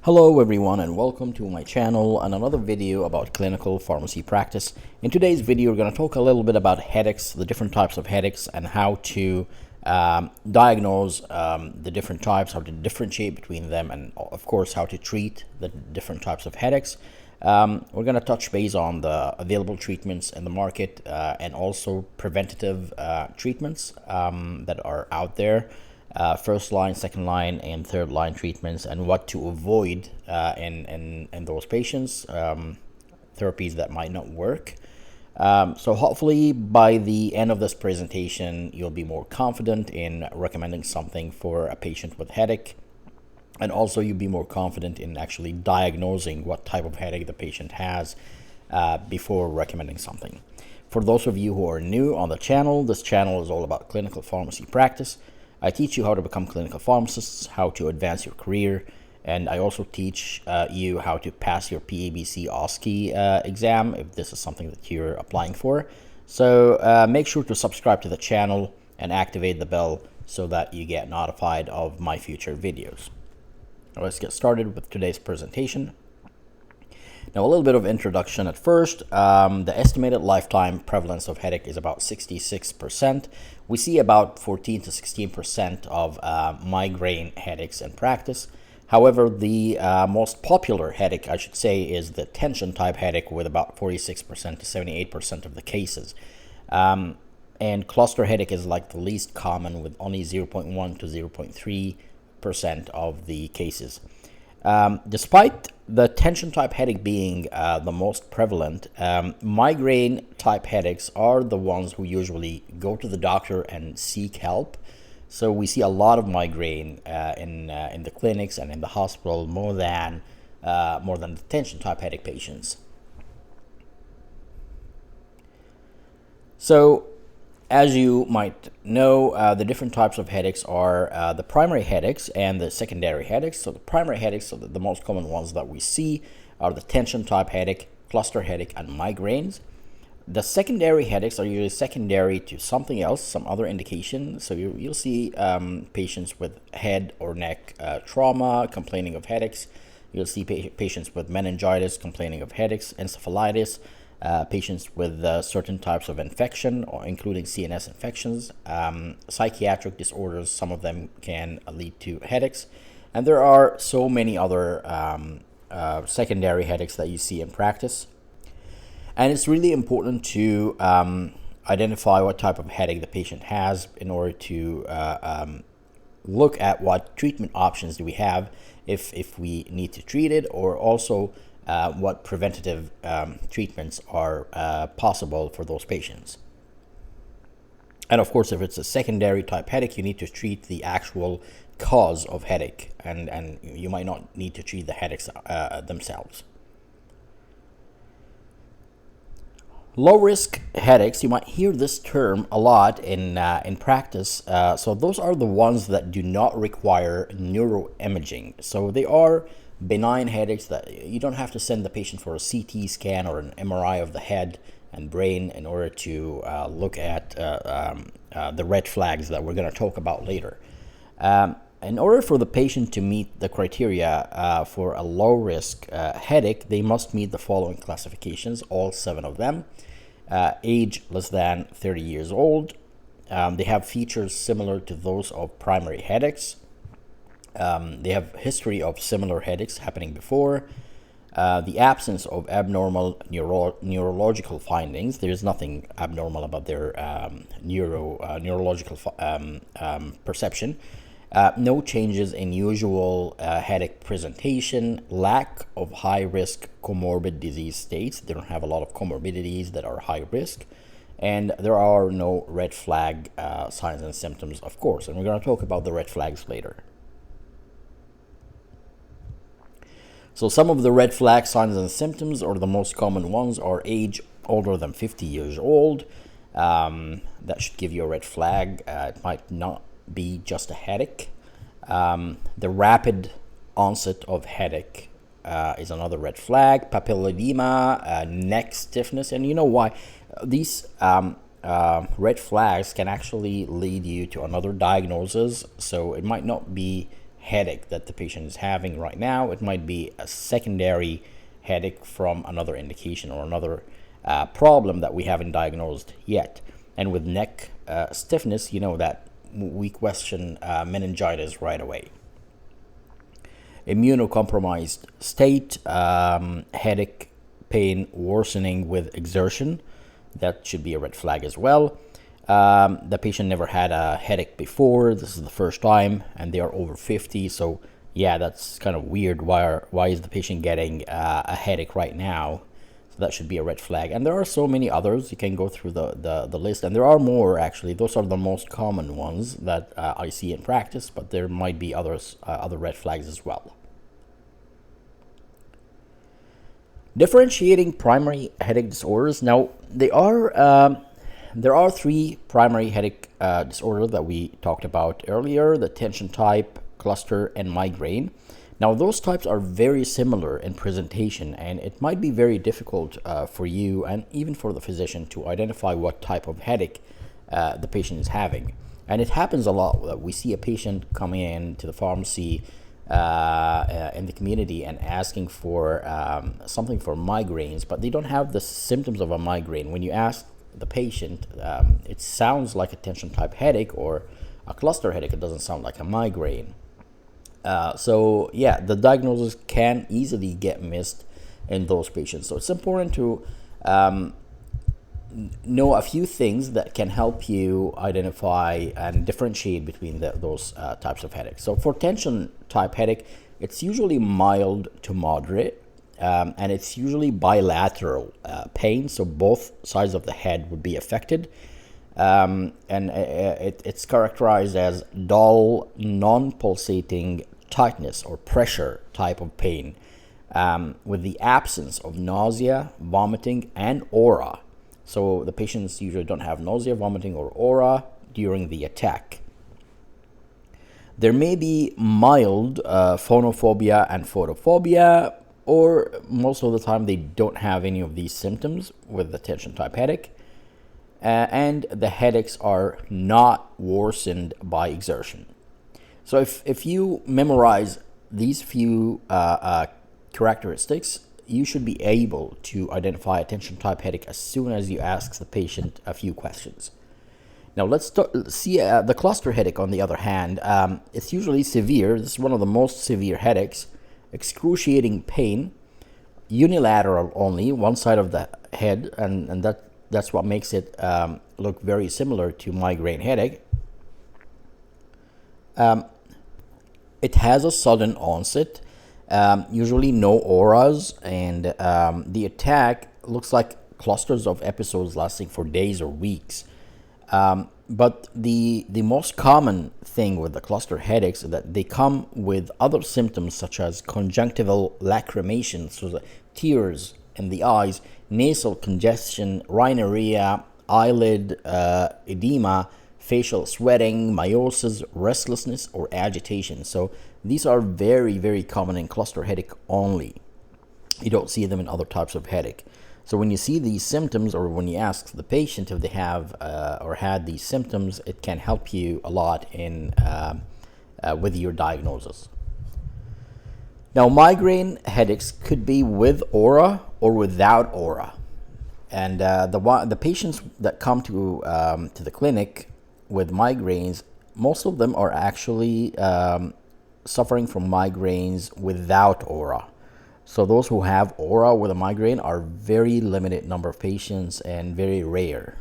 Hello everyone and welcome to my channel and another video about clinical pharmacy practice. In today's video we're going to talk a little bit about headaches, the different types of headaches, and how to diagnose the different types, how to differentiate between them, and of course how to treat the different types of headaches. We're going to touch base on the available treatments in the market and also preventative treatments that are out there. First line, second line, and third line treatments, and what to avoid in those patients, therapies that might not work. So hopefully by the end of this presentation, you'll be more confident in recommending something for a patient with headache, and also you'll be more confident in actually diagnosing what type of headache the patient has before recommending something. For those of you who are new on the channel, this channel is all about clinical pharmacy practice. I teach you how to become clinical pharmacists, how to advance your career, and I also teach you how to pass your PABC OSCE exam if this is something that you're applying for. So make sure to subscribe to the channel and activate the bell so that you get notified of my future videos. Now let's get started with today's presentation. Now, a little bit of introduction at first. The estimated lifetime prevalence of headache is about 66%. We see about 14 to 16% of migraine headaches in practice. However, the most popular headache, I should say, is the tension type headache, with about 46% to 78% of the cases. And cluster headache is like the least common, with only 0.1 to 0.3% of the cases. Despite the tension type headache being the most prevalent, migraine type headaches are the ones who usually go to the doctor and seek help. So we see a lot of migraine in the clinics and in the hospital, more than the tension type headache patients. So, as you might know, the different types of headaches are the primary headaches and the secondary headaches. So the primary headaches, so the most common ones that we see, are the tension type headache, cluster headache, and migraines. The secondary headaches are usually secondary to something else, some other indication. So you'll see patients with head or neck trauma complaining of headaches. You'll see patients with meningitis complaining of headaches, encephalitis, patients with certain types of infection, or including CNS infections, psychiatric disorders. Some of them can lead to headaches, and there are so many other secondary headaches that you see in practice. And it's really important to identify what type of headache the patient has in order to look at what treatment options do we have if we need to treat it, or also what preventative treatments are possible for those patients. And of course, if it's a secondary type headache, you need to treat the actual cause of headache, and you might not need to treat the headaches themselves. Low risk headaches, you might hear this term a lot in practice. So those are the ones that do not require neuroimaging. So they are benign headaches that you don't have to send the patient for a CT scan or an MRI of the head and brain in order to look at the red flags that we're going to talk about later. In order for the patient to meet the criteria for a low risk headache, they must meet the following classifications, all 7 of them. Age less than 30 years old. They have features similar to those of primary headaches. They have history of similar headaches happening before. The absence of abnormal neurological findings. There is nothing abnormal about their neurological perception. No changes in usual headache presentation. Lack of high-risk comorbid disease states. They don't have a lot of comorbidities that are high risk. And there are no red flag signs and symptoms, of course. And we're going to talk about the red flags later. So some of the red flag signs and symptoms, or the most common ones, are age older than 50 years old. That should give you a red flag. It might not be just a headache. The rapid onset of headache is another red flag. Papilledema, neck stiffness, and you know why? These red flags can actually lead you to another diagnosis. So it might not be headache that the patient is having right now. It might be a secondary headache from another indication or another problem that we haven't diagnosed yet. And with neck stiffness, you know that we question meningitis right away. Immunocompromised state, headache, pain worsening with exertion, that should be a red flag as well. The patient never had a headache before. This is the first time, and they are over 50. So yeah, that's kind of weird. Why is the patient getting a headache right now? So that should be a red flag. And there are so many others. You can go through the list, and there are more actually. Those are the most common ones that I see in practice, but there might be others, other red flags as well. Differentiating primary headache disorders. Now, there are three primary headache disorders that we talked about earlier: the tension type, cluster, and migraine. Now, those types are very similar in presentation, and it might be very difficult for you and even for the physician to identify what type of headache the patient is having. And it happens a lot. We see a patient coming in to the pharmacy in the community and asking for something for migraines, but they don't have the symptoms of a migraine. When you ask the patient, it sounds like a tension type headache or a cluster headache. It doesn't sound like a migraine. So yeah, the diagnosis can easily get missed in those patients. So it's important to know a few things that can help you identify and differentiate between those types of headaches. So for tension type headache, it's usually mild to moderate, and it's usually bilateral pain. So both sides of the head would be affected. And it's characterized as dull, non-pulsating tightness or pressure type of pain, with the absence of nausea, vomiting, and aura. So the patients usually don't have nausea, vomiting, or aura during the attack. There may be mild phonophobia and photophobia, or most of the time they don't have any of these symptoms with the tension type headache. And the headaches are not worsened by exertion. So if you memorize these few characteristics, you should be able to identify a tension type headache as soon as you ask the patient a few questions. Now let's see the cluster headache. On the other hand, it's usually severe. This is one of the most severe headaches. Excruciating pain, unilateral only, one side of the head, and that's what makes it look very similar to migraine headache. It has a sudden onset, usually no auras, and the attack looks like clusters of episodes lasting for days or weeks. But the most common thing with the cluster headaches is that they come with other symptoms such as conjunctival lacrimation, so the tears in the eyes, nasal congestion, rhinorrhea, eyelid edema, facial sweating, miosis, restlessness, or agitation. So these are very, very common in cluster headache only. You don't see them in other types of headache. So when you see these symptoms, or when you ask the patient if they have or had these symptoms, it can help you a lot in with your diagnosis. Now, migraine headaches could be with aura or without aura, and the patients that come to the clinic with migraines, most of them are actually suffering from migraines without aura. So those who have aura with a migraine are very limited number of patients and very rare.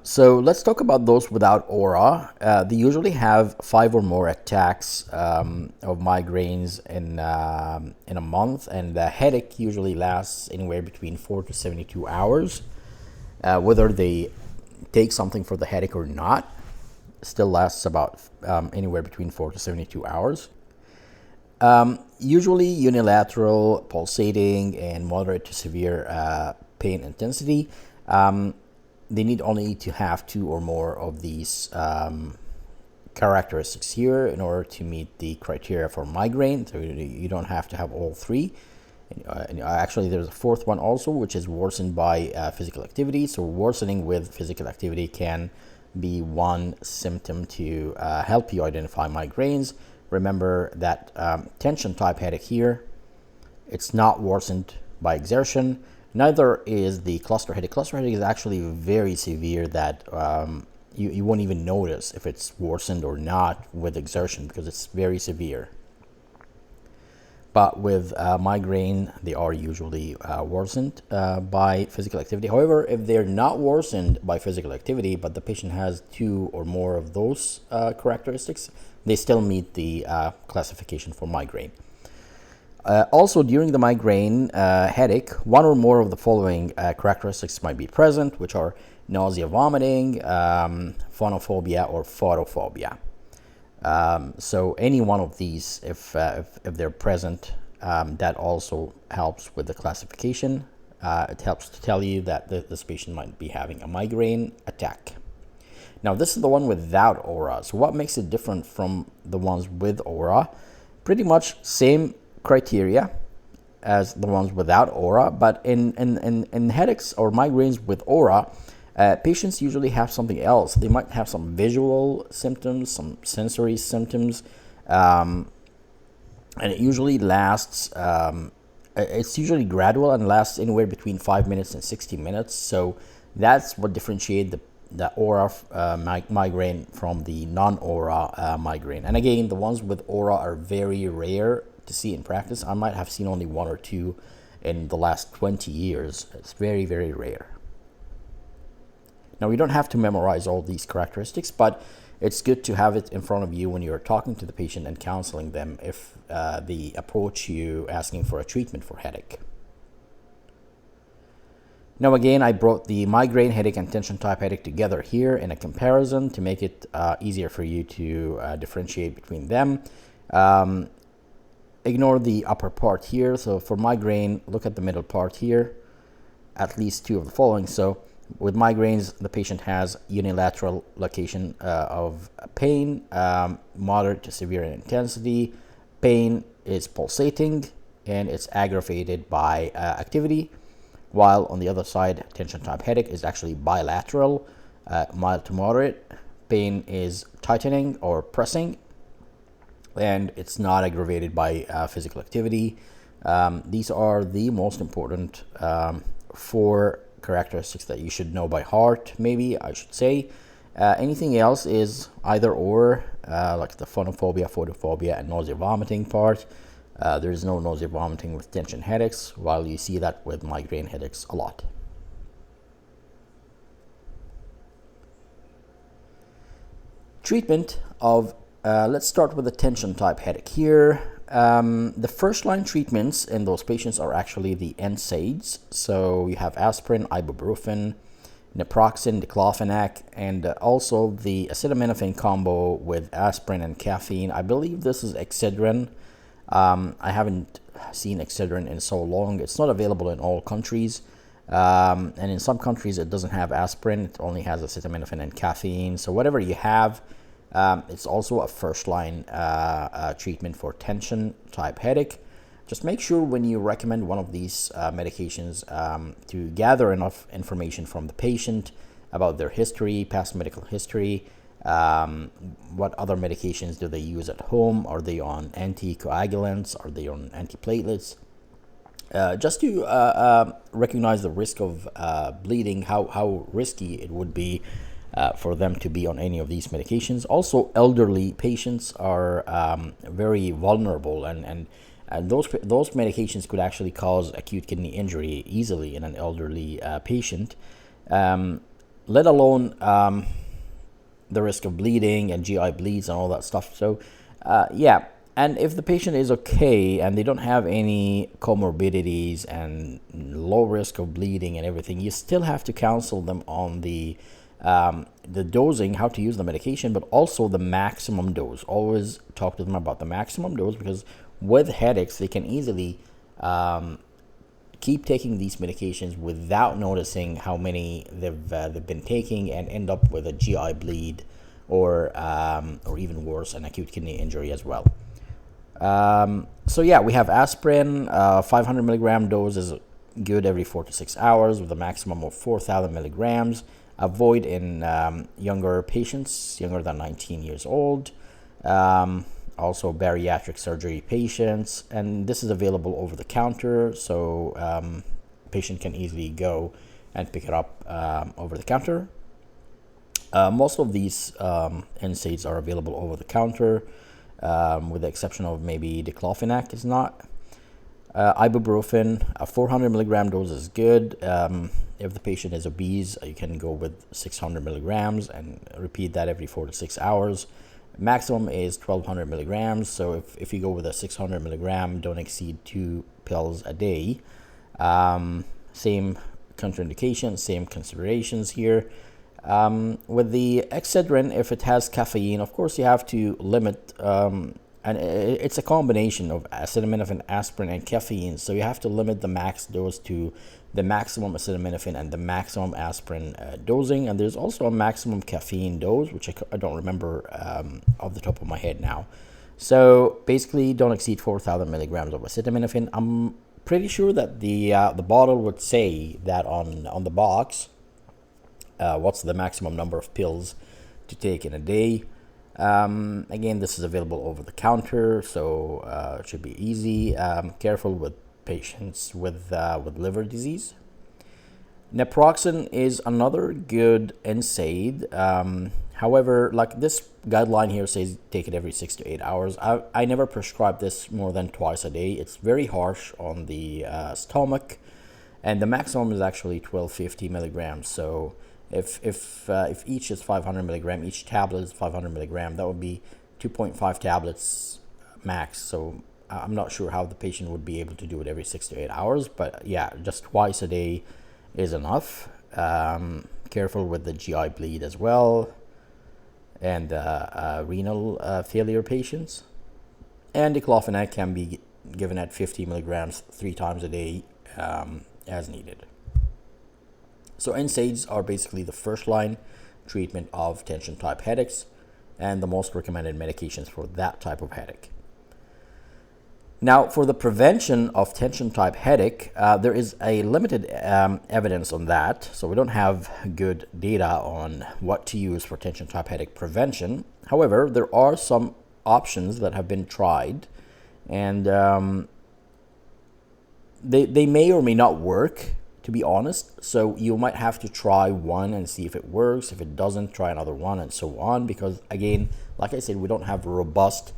So let's talk about those without aura. They usually have 5 or more attacks of migraines in a month, and the headache usually lasts anywhere between 4 to 72 hours. Whether they take something for the headache or not, still lasts about anywhere between 4 to 72 hours. Usually unilateral, pulsating, and moderate to severe pain intensity. They need only to have 2 or more of these characteristics here in order to meet the criteria for migraine. So you don't have to have all 3. And actually, there's a 4th one also, which is worsened by physical activity. So worsening with physical activity can be one symptom to help you identify migraines. Remember that tension type headache here, it's not worsened by exertion. Neither is the cluster headache. Cluster headache is actually very severe that you won't even notice if it's worsened or not with exertion because it's very severe. But with migraine, they are usually worsened by physical activity. However, if they're not worsened by physical activity, but the patient has 2 or more of those characteristics, they still meet the classification for migraine. Also, during the migraine headache, 1 or more of the following characteristics might be present, which are nausea, vomiting, phonophobia, or photophobia. So any one of these, if they're present, that also helps with the classification. It helps to tell you that this patient might be having a migraine attack. Now, this is the one without aura. So what makes it different from the ones with aura? Pretty much same criteria as the ones without aura, but in headaches or migraines with aura, patients usually have something else. They might have some visual symptoms, some sensory symptoms, and it usually lasts, it's usually gradual and lasts anywhere between 5 minutes and 60 minutes. So that's what differentiates the aura migraine from the non-aura migraine. And again, the ones with aura are very rare to see in practice. I might have seen only 1 or 2 in the last 20 years. It's very, very rare. Now, you don't have to memorize all these characteristics, but it's good to have it in front of you when you're talking to the patient and counseling them if they approach you asking for a treatment for headache. Now, again, I brought the migraine headache and tension type headache together here in a comparison to make it easier for you to differentiate between them. Ignore the upper part here. So for migraine, look at the middle part here, at least 2 of the following. So with migraines, the patient has unilateral location of pain, moderate to severe in intensity. Pain is pulsating and it's aggravated by activity, while on the other side, tension type headache is actually bilateral, mild to moderate. Pain is tightening or pressing, and it's not aggravated by physical activity. These are the most important 4 characteristics that you should know by heart, maybe I should say. Anything else is either or, like the phonophobia, photophobia, and nausea vomiting part. There is no nausea vomiting with tension headaches, while you see that with migraine headaches a lot. Treatment of, let's start with the tension type headache here. The first line treatments in those patients are actually the NSAIDs. So you have aspirin, ibuprofen, naproxen, diclofenac, and also the acetaminophen combo with aspirin and caffeine. I believe this is Excedrin. I haven't seen Excedrin in so long. It's not available in all countries. And in some countries it doesn't have aspirin. It only has acetaminophen and caffeine. So whatever you have, it's also a first line treatment for tension type headache. Just make sure when you recommend one of these medications to gather enough information from the patient about their history, past medical history, what other medications do they use at home, are they on anticoagulants, are they on antiplatelets, just to recognize the risk of bleeding, how risky it would be for them to be on any of these medications. Also, elderly patients are very vulnerable, and those medications could actually cause acute kidney injury easily in an elderly patient, let alone the risk of bleeding and GI bleeds and all that stuff. So yeah, and if the patient is okay and they don't have any comorbidities and low risk of bleeding and everything, you still have to counsel them on the dosing, how to use the medication, but also the maximum dose. Always talk to them about the maximum dose, because with headaches, they can easily keep taking these medications without noticing how many they've been taking and end up with a GI bleed or even worse, an acute kidney injury as well. So yeah, we have aspirin, 500 milligram dose is good every 4 to 6 hours with a maximum of 4,000 milligrams. avoid in younger patients, younger than 19 years old. Also bariatric surgery patients, and this is available over the counter, so patient can easily go and pick it up over the counter. Most of these NSAIDs are available over the counter, with the exception of maybe diclofenac is not. Ibuprofen, a 400 milligram dose is good. If the patient is obese, you can go with 600 milligrams and repeat that every 4 to 6 hours. Maximum is 1200 milligrams, so if you go with a 600 milligram, don't exceed 2 pills a day. Same contraindications, same considerations here. With the Excedrin, if it has caffeine, of course you have to limit, and it's a combination of acetaminophen, aspirin, and caffeine, so you have to limit the max dose to the maximum acetaminophen and the maximum aspirin dosing. And there's also a maximum caffeine dose, which I don't remember off the top of my head now. So basically, don't exceed 4,000 milligrams of acetaminophen. I'm pretty sure that the bottle would say that on the box. What's the maximum number of pills to take in a day? Again, this is available over the counter, so it should be easy. Careful with patients with liver disease. Naproxen is another good NSAID. However, like this guideline here says, take it every 6 to 8 hours. I never prescribe this more than twice a day. It's very harsh on the stomach, and the maximum is actually 1250 milligrams. So if each is 500 milligram, each tablet is 500 milligram, that would be 2.5 tablets max. So I'm not sure how the patient would be able to do it every 6 to 8 hours, but yeah, just twice a day is enough. Careful with the GI bleed as well, and renal failure patients. And diclofenac can be given at 50 milligrams 3 times a day as needed. So NSAIDs are basically the first line treatment of tension type headaches and the most recommended medications for that type of headache. Now, for the prevention of tension type headache, there is a limited evidence on that. So we don't have good data on what to use for tension type headache prevention. However, there are some options that have been tried, and they may or may not work, to be honest. So you might have to try one and see if it works. If it doesn't, try another one, and so on. Because again, like I said, we don't have robust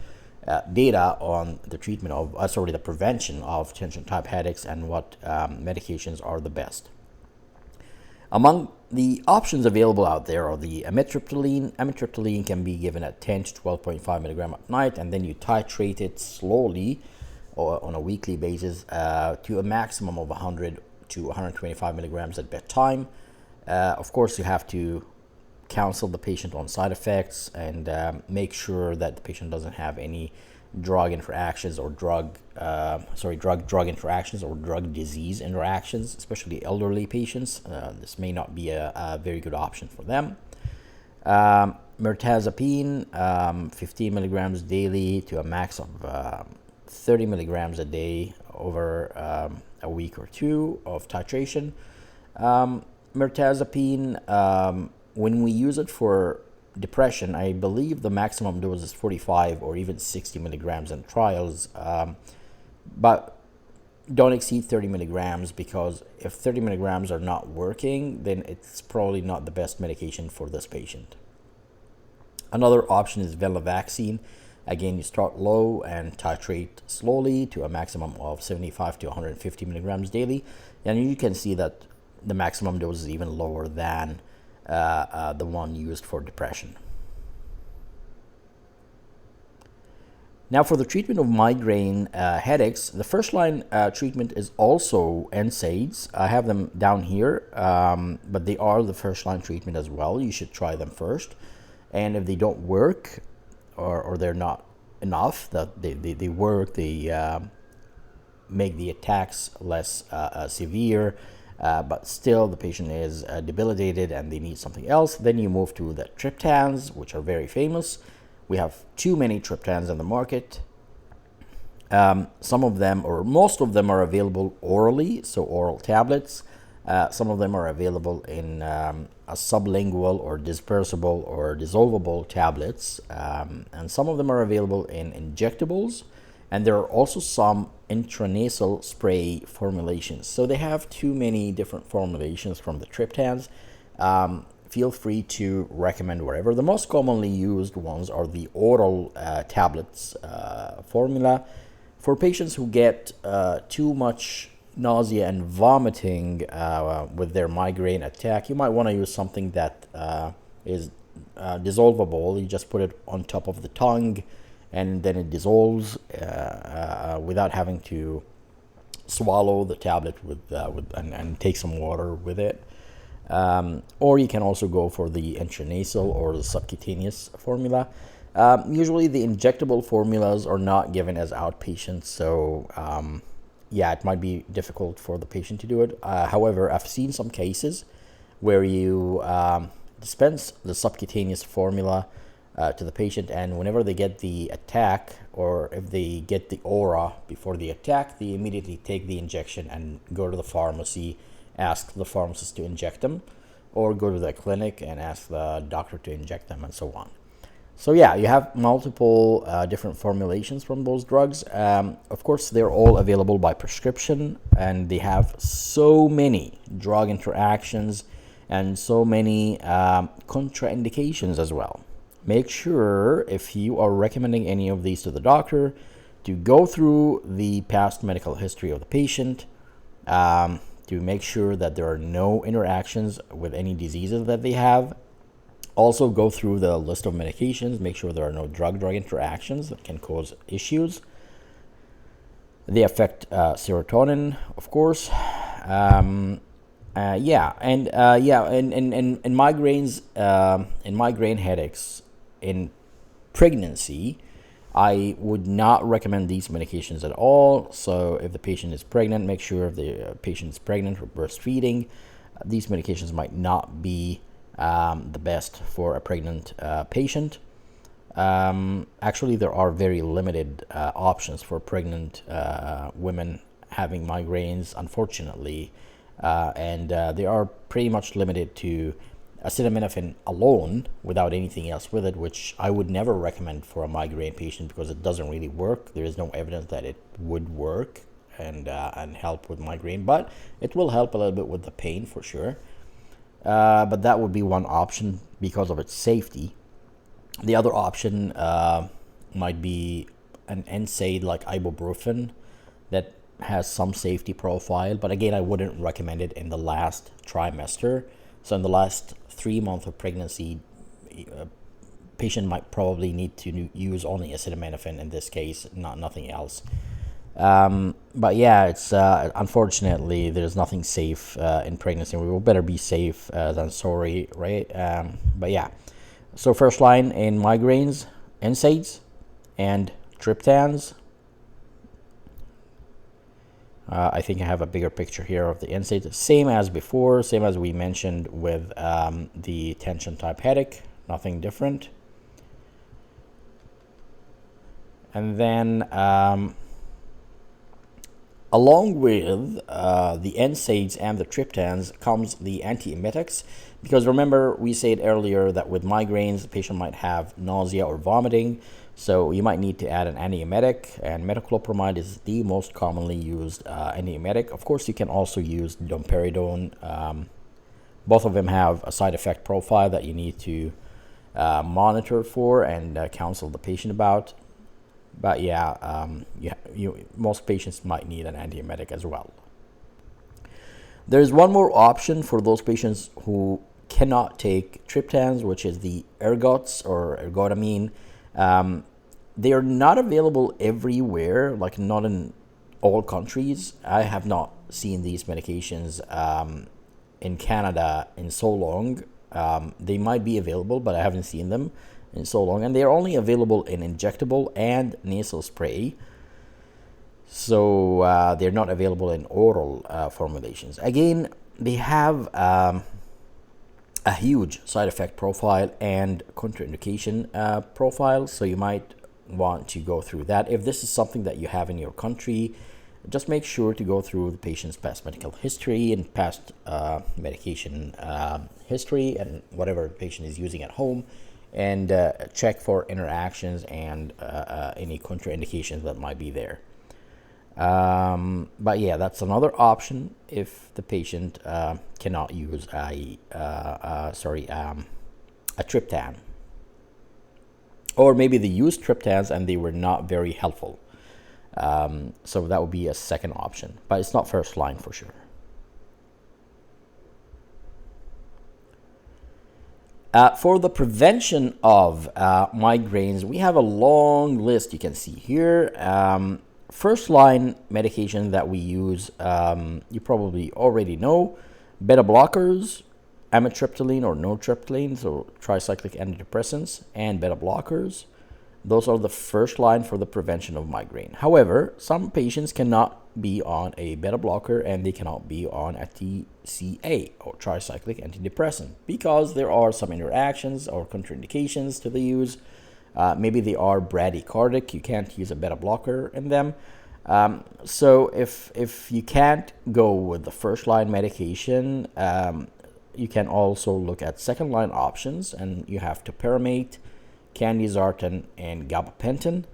data on the treatment of, the prevention of tension type headaches and what medications are the best. Among the options available out there are the amitriptyline. Amitriptyline can be given at 10 to 12.5 milligram at night, and then you titrate it slowly or on a weekly basis to a maximum of 100 to 125 milligrams at bedtime. Of course, you have to counsel the patient on side effects and make sure that the patient doesn't have any drug interactions or drug interactions or drug disease interactions, especially elderly patients. This may not be a very good option for them. Mirtazapine, 15 milligrams daily to a max of 30 milligrams a day over a week or two of titration. Mirtazapine, when we use it for depression, I believe the maximum dose is 45 or even 60 milligrams in trials, but don't exceed 30 milligrams, because if 30 milligrams are not working, then it's probably not the best medication for this patient. Another option is venlafaxine. Again, you start low and titrate slowly to a maximum of 75 to 150 milligrams daily, and you can see that the maximum dose is even lower than the one used for depression. Now, for the treatment of migraine headaches, the first line treatment is also NSAIDs. I have them down here, but they are the first line treatment as well. You should try them first, and if they don't work or they're not enough, that they work, they make the attacks less severe, but still the patient is debilitated and they need something else, then you move to the triptans, which are very famous. We have too many triptans in the market. Some of them, or most of them, are available orally, so oral tablets. Some of them are available in a sublingual or dispersible or dissolvable tablets, and some of them are available in injectables, and there are also some intranasal spray formulations. So they have too many different formulations from the triptans. Feel free to recommend whatever. The most commonly used ones are the oral tablets formula. For patients who get too much nausea and vomiting with their migraine attack, you might want to use something that is dissolvable. You just put it on top of the tongue, and then it dissolves without having to swallow the tablet and take some water with it. Or you can also go for the intranasal or the subcutaneous formula. Usually the injectable formulas are not given as outpatients, so yeah, it might be difficult for the patient to do it. However, I've seen some cases where you dispense the subcutaneous formula to the patient, and whenever they get the attack, or if they get the aura before the attack, they immediately take the injection and go to the pharmacy, ask the pharmacist to inject them, or go to the clinic and ask the doctor to inject them, and so on. So yeah, you have multiple different formulations from those drugs. Of course, they're all available by prescription, and they have so many drug interactions and so many contraindications as well. Make sure, if you are recommending any of these to the doctor, to go through the past medical history of the patient, to make sure that there are no interactions with any diseases that they have. Also, go through the list of medications, make sure there are no drug-drug interactions that can cause issues. They affect serotonin, of course. In migraines, in migraine headaches in pregnancy, I would not recommend these medications at all. So if the patient is pregnant, make sure if the patient is pregnant or breastfeeding, these medications might not be the best for a pregnant patient. Actually, there are very limited options for pregnant women having migraines, unfortunately, and they are pretty much limited to acetaminophen alone without anything else with it, which I would never recommend for a migraine patient because it doesn't really work. There is no evidence that it would work and help with migraine, but it will help a little bit with the pain for sure. But that would be one option because of its safety. The other option might be an NSAID like ibuprofen that has some safety profile, but again, I wouldn't recommend it in the last trimester. So in the last 3 months of pregnancy, patient might probably need to use only acetaminophen in this case, nothing else. But yeah, it's unfortunately there's nothing safe in pregnancy. We will better be safe than sorry, right? But yeah, so first line in migraines, NSAIDs and triptans. I think I have a bigger picture here of the NSAIDs. Same as before, same as we mentioned with the tension type headache, nothing different. And then along with the NSAIDs and the triptans comes the antiemetics, because remember we said earlier that with migraines the patient might have nausea or vomiting, so you might need to add an antiemetic, and metoclopramide is the most commonly used antiemetic. Of course, you can also use domperidone. Both of them have a side effect profile that you need to monitor for and counsel the patient about. But yeah, most patients might need an antiemetic as well. There's one more option for those patients who cannot take triptans, which is the ergots or ergotamine. They are not available everywhere, like not in all countries. I have not seen these medications in Canada in so long. They might be available, but I haven't seen them in so long, and they are only available in injectable and nasal spray, so they're not available in oral formulations. Again, they have a huge side effect profile and contraindication profile, so you might want to go through that. If this is something that you have in your country, just make sure to go through the patient's past medical history and past medication history and whatever the patient is using at home, and check for interactions and any contraindications that might be there. But yeah, that's another option if the patient cannot use a triptan, or maybe they used triptans and they were not very helpful. So that would be a second option, but it's not first line for sure. For the prevention of migraines, we have a long list you can see here. First line medication that we use, you probably already know: beta blockers, amitriptyline or nortriptyline, so tricyclic antidepressants and beta blockers. Those are the first line for the prevention of migraine. However, some patients cannot be on a beta blocker and they cannot be on a TCA or tricyclic antidepressant because there are some interactions or contraindications to the use. Maybe they are bradycardic. You can't use a beta blocker in them. So if you can't go with the first line medication, you can also look at second line options, and you have topiramate, candesartan, and gabapentin.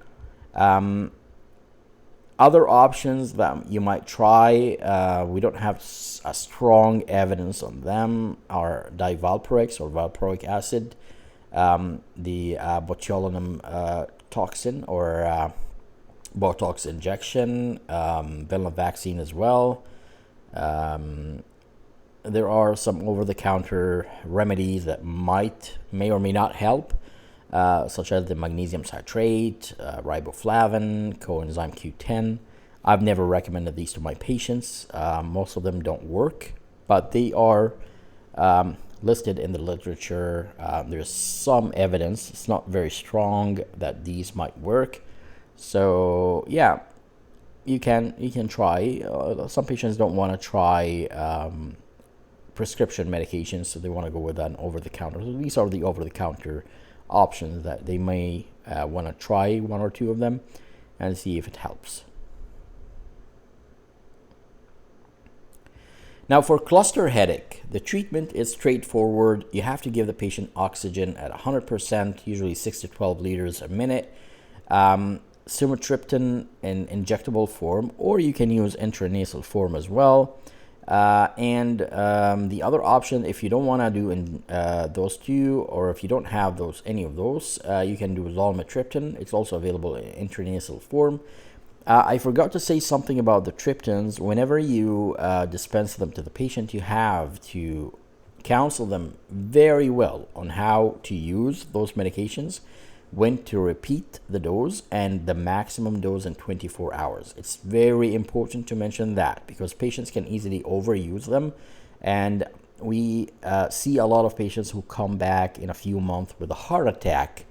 Other options that you might try, we don't have a strong evidence on them, are divalproex or valproic acid, the botulinum toxin or Botox injection, venlafaxine as well. There are some over-the-counter remedies that may or may not help, such as the magnesium citrate, riboflavin, coenzyme Q10. I've never recommended these to my patients. Most of them don't work, but they are listed in the literature. There's some evidence, it's not very strong, that these might work. So yeah, you can try. Some patients don't want to try prescription medications, so they want to go with an over-the-counter. So these are the over-the-counter options that they may want to try one or two of them and see if it helps. Now for cluster headache, the treatment is straightforward. You have to give the patient oxygen at 100%, usually 6 to 12 liters a minute. Sumatriptan in injectable form, or you can use intranasal form as well. And the other option, if you don't want to do those two, or if you don't have any of those, you can do zolmitriptan. It's also available in intranasal form. I forgot to say something about the triptans. Whenever you dispense them to the patient, you have to counsel them very well on how to use those medications, when to repeat the dose, and the maximum dose in 24 hours. It's very important to mention that because patients can easily overuse them, and we see a lot of patients who come back in a few months with a heart attack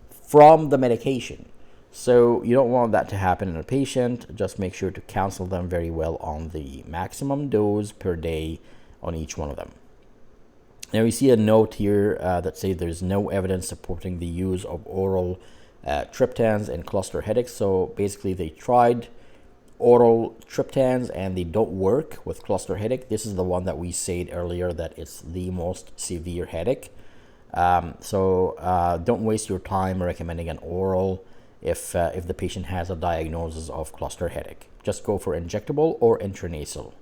from the medication. So you don't want that to happen in a patient. Just make sure to counsel them very well on the maximum dose per day on each one of them. Now we see a note here that says there's no evidence supporting the use of oral triptans in cluster headaches. So basically they tried oral triptans and they don't work with cluster headache. This is the one that we said earlier that it's the most severe headache. So don't waste your time recommending an oral if the patient has a diagnosis of cluster headache. Just go for injectable or intranasal.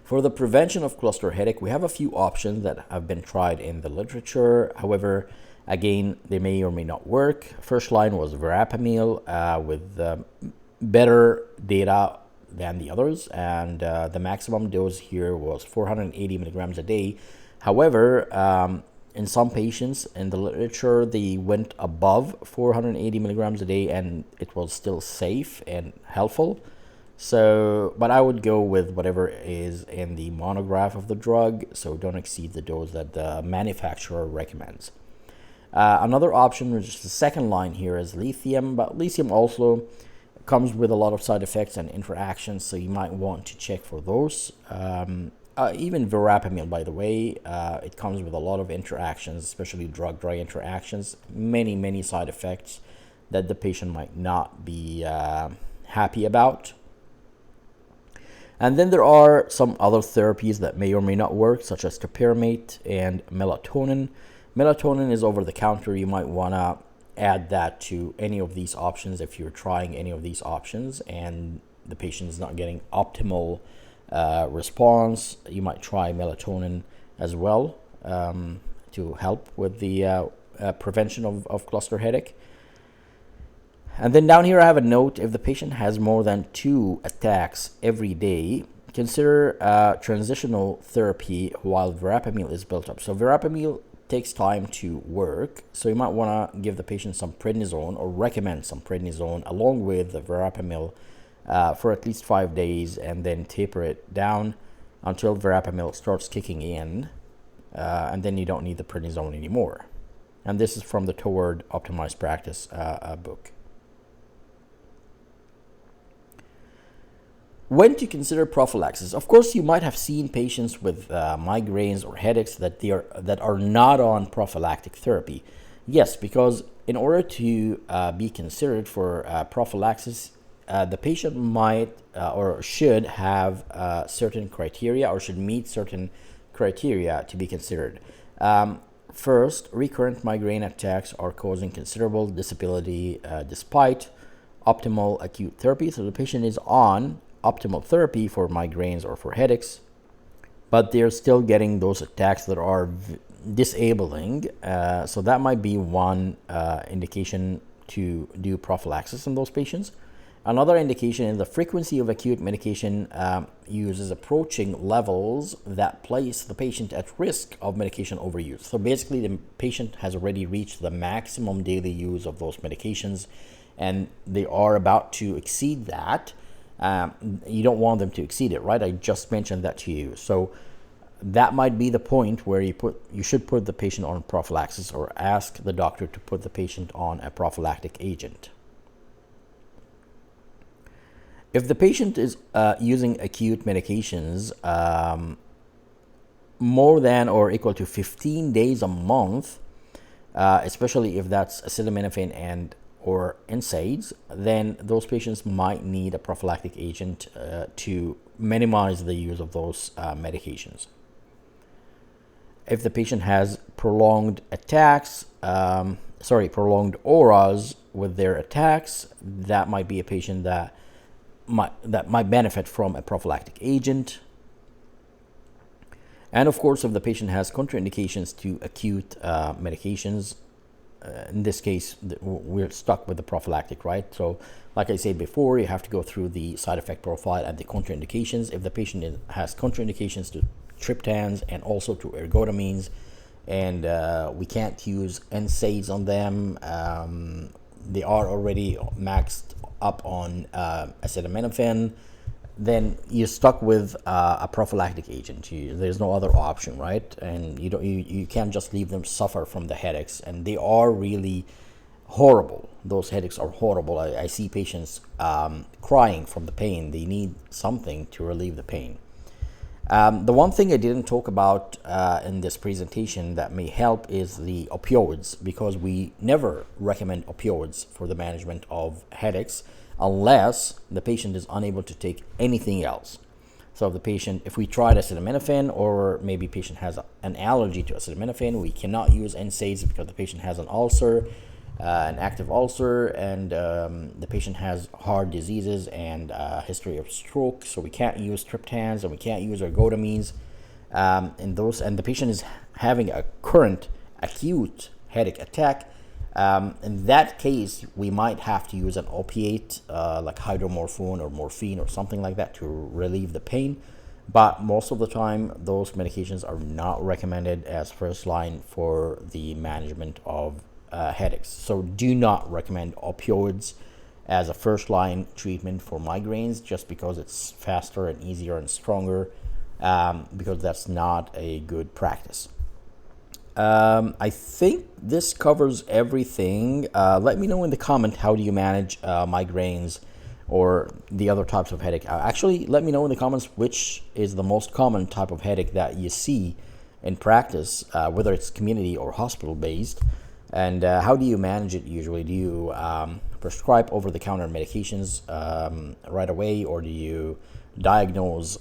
For the prevention of cluster headache, we have a few options that have been tried in the literature. However, again, they may or may not work. First line was verapamil with better data than the others, and the maximum dose here was 480 milligrams a day. However, in some patients in the literature, they went above 480 milligrams a day and it was still safe and helpful. So, but I would go with whatever is in the monograph of the drug, so don't exceed the dose that the manufacturer recommends. Another option, which is the second line here, is lithium, but lithium also comes with a lot of side effects and interactions, so you might want to check for those. Even verapamil, by the way, it comes with a lot of interactions, especially drug-drug interactions, many side effects that the patient might not be happy about. And then there are some other therapies that may or may not work, such as topiramate and melatonin. Melatonin is over the counter. You might want to add that to any of these options if you're trying any of these options and the patient is not getting optimal response. You might try melatonin as well to help with the prevention of cluster headache. And then down here I have a note: if the patient has more than 2 attacks every day, consider transitional therapy while verapamil is built up. So verapamil takes time to work, so you might want to give the patient some prednisone, or recommend some prednisone along with the verapamil for at least 5 days, and then taper it down until verapamil starts kicking in, and then you don't need the prednisone anymore. And this is from the Toward Optimized Practice book. When to consider prophylaxis? Of course, you might have seen patients with migraines or headaches that are not on prophylactic therapy. Yes, because in order to be considered for prophylaxis, the patient might or should have certain criteria, or should meet certain criteria to be considered. First, recurrent migraine attacks are causing considerable disability despite optimal acute therapy. So the patient is on optimal therapy for migraines or for headaches, but they're still getting those attacks that are disabling. So that might be one indication to do prophylaxis in those patients. Another indication is the frequency of acute medication use is approaching levels that place the patient at risk of medication overuse. So basically, the patient has already reached the maximum daily use of those medications, and they are about to exceed that. You don't want them to exceed it, right? I just mentioned that to you. So that might be the point where you should put the patient on prophylaxis, or ask the doctor to put the patient on a prophylactic agent. If the patient is using acute medications more than or equal to 15 days a month, especially if that's acetaminophen and or NSAIDs, then those patients might need a prophylactic agent to minimize the use of those medications. If the patient has prolonged attacks, prolonged auras with their attacks, that might be a patient that might benefit from a prophylactic agent. And of course, if the patient has contraindications to acute medications, in this case, we're stuck with the prophylactic, right? So like I said before, you have to go through the side effect profile and the contraindications. If the patient has contraindications to triptans and also to ergotamines, and we can't use NSAIDs on them, they are already maxed up on acetaminophen, then you're stuck with a prophylactic agent. There's no other option, right? And you can't just leave them suffer from the headaches, and they are really horrible. Those headaches are horrible. I see patients crying from the pain. They need something to relieve the pain. The one thing I didn't talk about in this presentation that may help is the opioids, because we never recommend opioids for the management of headaches unless the patient is unable to take anything else. So if we tried acetaminophen, or maybe patient has an allergy to acetaminophen, we cannot use NSAIDs because the patient has an ulcer, an active ulcer, and the patient has heart diseases and a history of stroke, so we can't use triptans and we can't use ergotamines. And the patient is having a current acute headache attack. In that case, we might have to use an opiate like hydromorphone or morphine or something like that to relieve the pain. But most of the time, those medications are not recommended as first line for the management of headaches. So do not recommend opioids as a first line treatment for migraines, just because it's faster and easier and stronger, because that's not a good practice. I think this covers everything. Let me know in the comment, how do you manage migraines or the other types of headache. Actually, let me know in the comments which is the most common type of headache that you see in practice, whether it's community or hospital based. And how do you manage it usually? Do you prescribe over-the-counter medications right away, or do you diagnose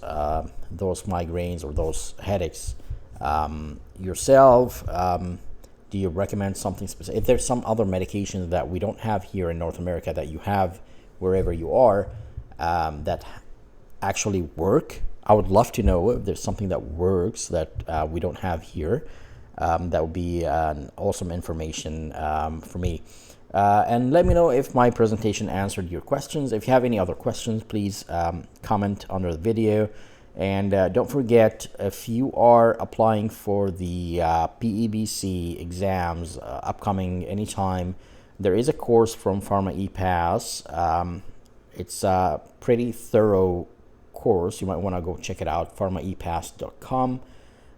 those migraines or those headaches yourself? Do you recommend something specific? If there's some other medications that we don't have here in North America that you have wherever you are that actually work, I would love to know if there's something that works that we don't have here. That would be awesome information for me. And let me know if my presentation answered your questions. If you have any other questions, please comment under the video. And don't forget, if you are applying for the PEBC exams upcoming anytime, there is a course from Pharma ePass. It's a pretty thorough course. You might want to go check it out, pharmaepass.com.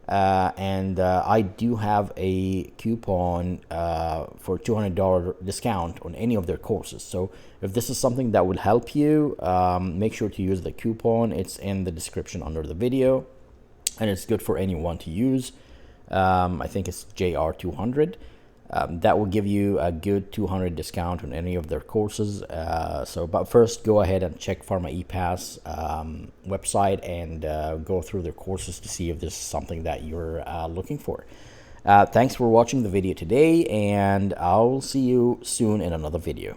And I do have a coupon for $200 discount on any of their courses. So if this is something that would help you, make sure to use the coupon. It's in the description under the video, and it's good for anyone to use. I think it's JR200. That will give you a good $200 discount on any of their courses. But first, go ahead and check Pharma ePass website and go through their courses to see if this is something that you're looking for. Thanks for watching the video today, and I'll see you soon in another video.